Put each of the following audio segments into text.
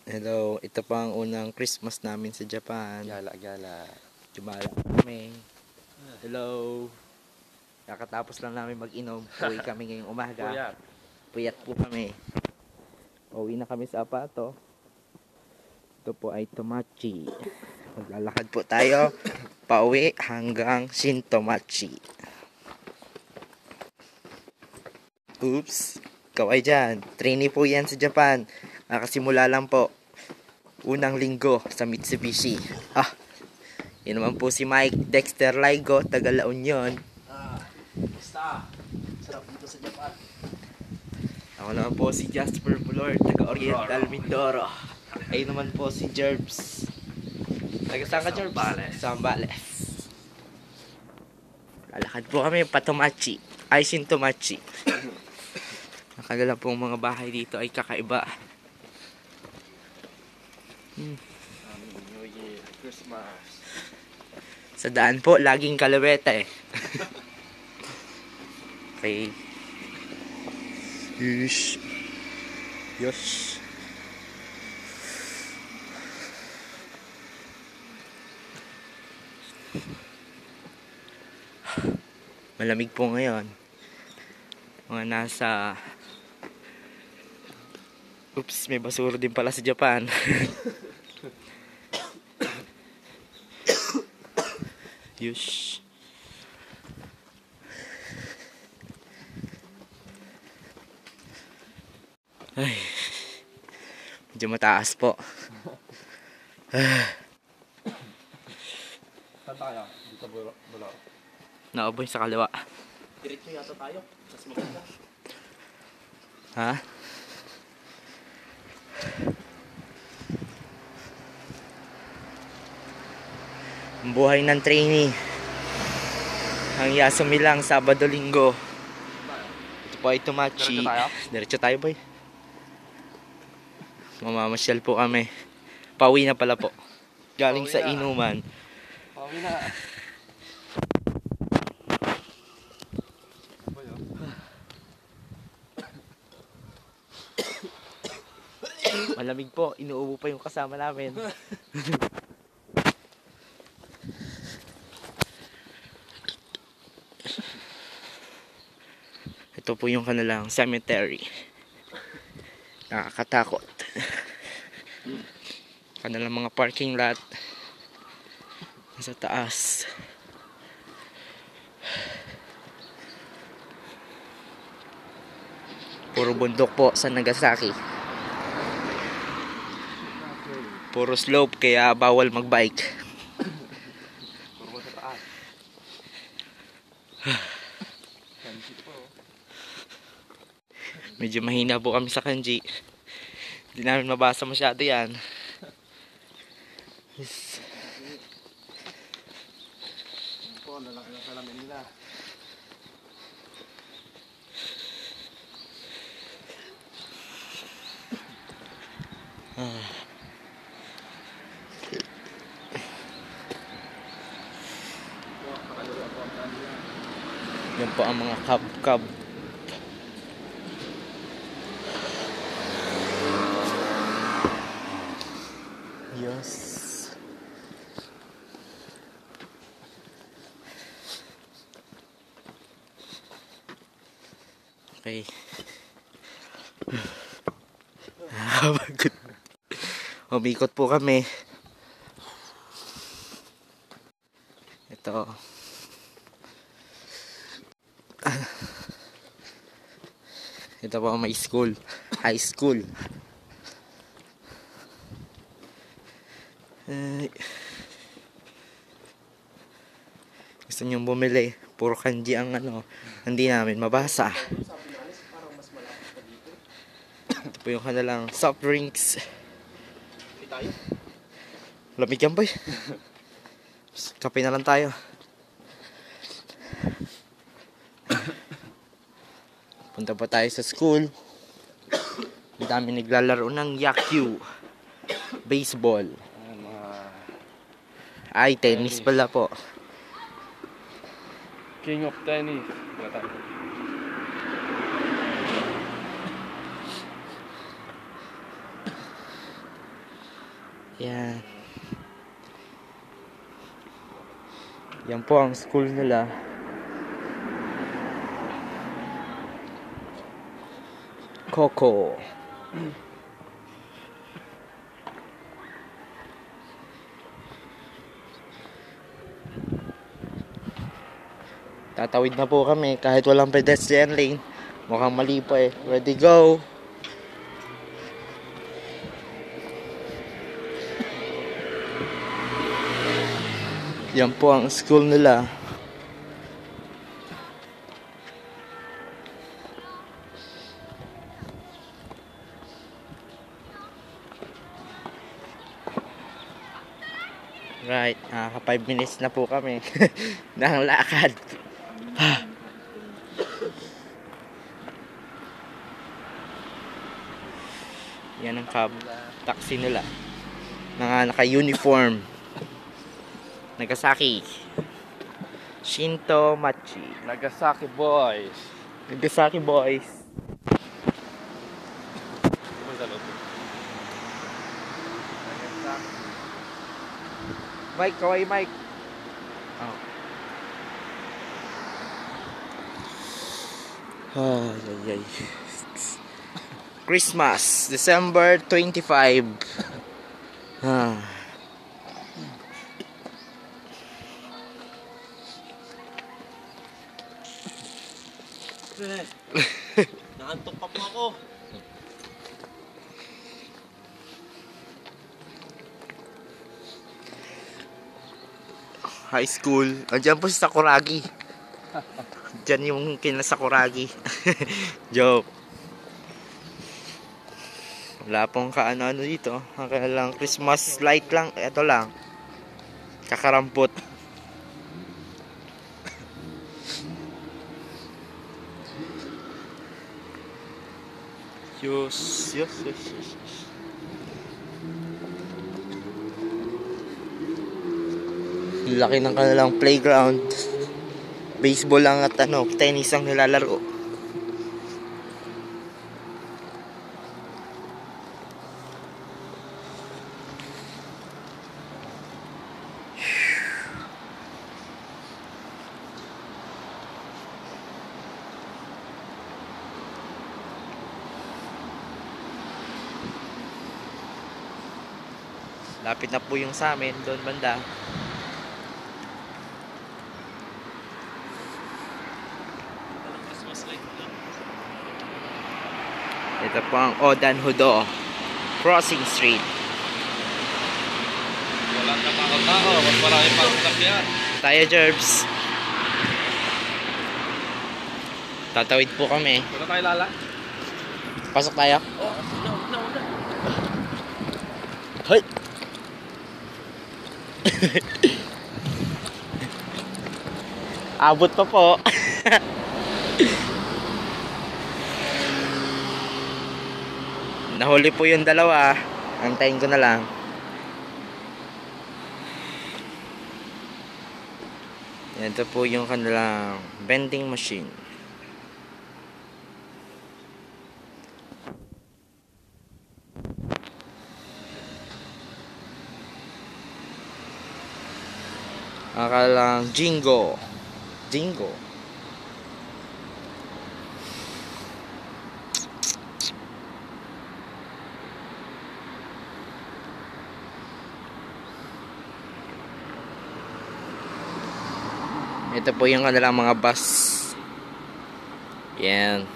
Hello, ito pa ang unang Christmas namin sa Japan. Gala. Jumala kami. Hello. Kakatapos lang namin mag-inom. Uwi kami ngayong umaga. Puyat po kami. Uwi na kami sa apato. Ito po ay Tomachi. Maglalakad po tayo pauwi hanggang Shintomachi. Oops. Kaway dyan. Trainee po yan sa Japan. Nakasimula lang po. Unang linggo sa Mitsubishi. Yun naman po si Mike Dexter Laigo, taga La Union. Basta, sarap dito sa Japan. Ako naman po si Jasper Bulor, taga Oriental Mindoro. Ayun naman po si Jerbs. Taga saan ka, Jerbs? Zambales. Lalakad po kami Patomachi. Ay, Shintomachi. Nakagala pong mga bahay dito ay kakaiba. New Year, Christmas. Sa daan po, laging kalawete. Okay. Yes. Malamig po ngayon. Mga nasa... Oops, may basura din pala sa Japan. Yush. Ay. Medyo mataas po. Saan tayo? Dito bulo. Nauboy sa kaliwa. Diretso yata tayo. Mas maganda. Ha? Ang buhay ng trainee. Ang Yasumilang Sabado-Linggo. Ito po ay Tomachi. Diretso tayo? Diretso tayo, boy. Mamamasyal po kami. Pauwi na pala po. Galing Pauwi sa na. inuman. Pauwi na. Malamig po. Inuubo pa yung kasama namin. Ito po yung kanilang cemetery. Nakakatakot. Kanilang mga parking lot. Sa taas. Puro bundok po sa Nagasaki. Puro slope kaya bawal magbike. Puro sa taas. Kanji po. Medyo mahina po kami sa kanji. Hindi namin mabasa masyado yan. Yes. Po, lalaki ng salamin nila. Yan po ang mga cab. Yes. Okay. Pagod. Umikot po kami. Ito. Ito po may school. High school. Gusto niyong bumili. Puro kanji ang hindi namin mabasa. Ito po yung kanilang soft drinks. Tayo. Lamig yan, boy. Kape na lang tayo. Punta pa tayo sa school. Ang dami naglalaro ng yakyu. Baseball. Ay, tennis pala po. King of Tennis. Yan. Yan po ang school nila. Coco. Tatawid na po kami kahit walang pedestrian lane. Mukhang mali pa eh. Ready, go! Yan po ang school nila. Right, naka 5 minutes na po kami ng lakad. Yan ang cab taxi nila. Naka-uniform. Nagasaki. Shinto Machi. Nagasaki boys. Nagasaki boys. Mike, kaway Mike. Oh. Ay. Christmas, December 25. Naantok pa po ako. High school. Andiyan po si Sakuragi. Diyan yung kina Sakuragi. Joke. Wala pong kaano-ano dito. Kaya lang Christmas light lang. Ito lang. Kakarampot. Yes. Laki ng kanilang playground. Baseball lang at tennis ang nilalaro. Lapit na po yung sa amin, doon banda. Ito po ang Odan Hudo Crossing Street. Wala na mga tao. Mas marami pang sakyan. Tayo, Jerbs. Tatawid po kami. Wala tayo lala? Pasok tayo. Oh, no. Hoy! Abot pa po. Nahuli po yung dalawa. Antayin ko na lang. Ito po yung kanilang vending machine. Akalang Jingo. Ito po yung kanilang mga bus. Yan.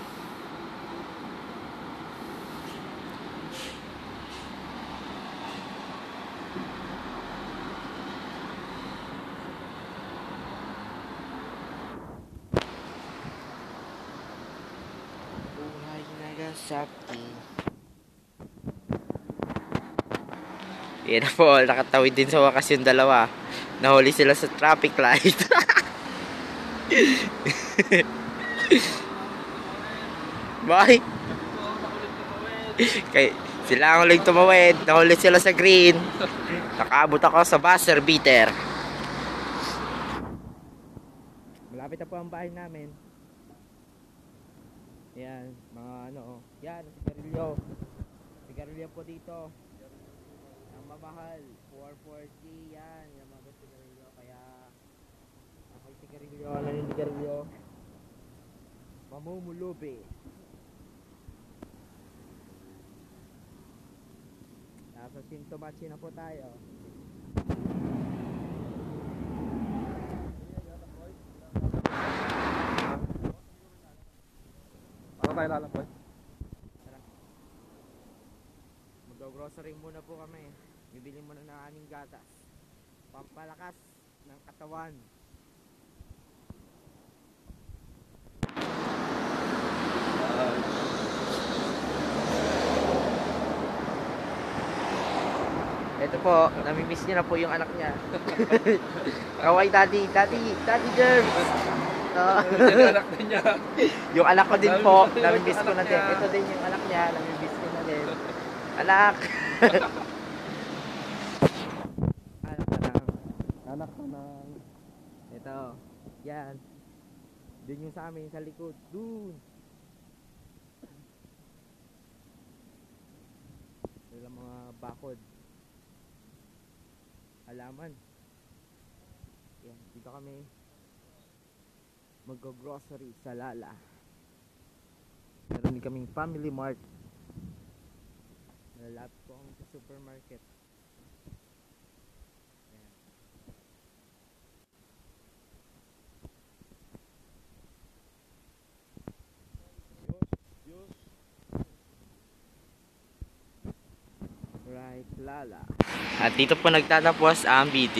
Buhay Nagasaki. Yan po, nakatawid din sa wakas yung dalawa. Nahuli sila sa traffic light. Bye. Kay sila ang huling tumawid. Nahuli sila sa green. Nakaabot ako sa buzzer beater. Malapit na po ang bahay namin. Yan, mga yan, sigarilyo. Sigarilyo po dito. Ang mamahal, 440 yan. Yung mga sigarilyo. Kaya, ako'y sigarilyo, naninigarilyo. Mamumulubi. Nasa Sintomachi na po tayo. Para tayo lalapoy. Tara. Mag-grocery muna po kami. Bibili muna ng aming gatas. Pampalakas ng katawan. Ito po, namimiss niya na po yung anak niya. Kaway daddy, daddy girl. Anak na niya. Yung anak ko din po, namimiss ko na din. Ito din yung anak niya, namimiss ko na din. Anak! Anak ka na. Ito, yan. Dun yung sa amin, sa likod. Dun! Wala mga bakod. Halaman. Yan, dito kami mag-grocery sa Lala. Meron din kaming Family Mart. Nalalapit po kami sa supermarket. Yan. Diyos. Right, Lala. At dito po nagtatapos ang video.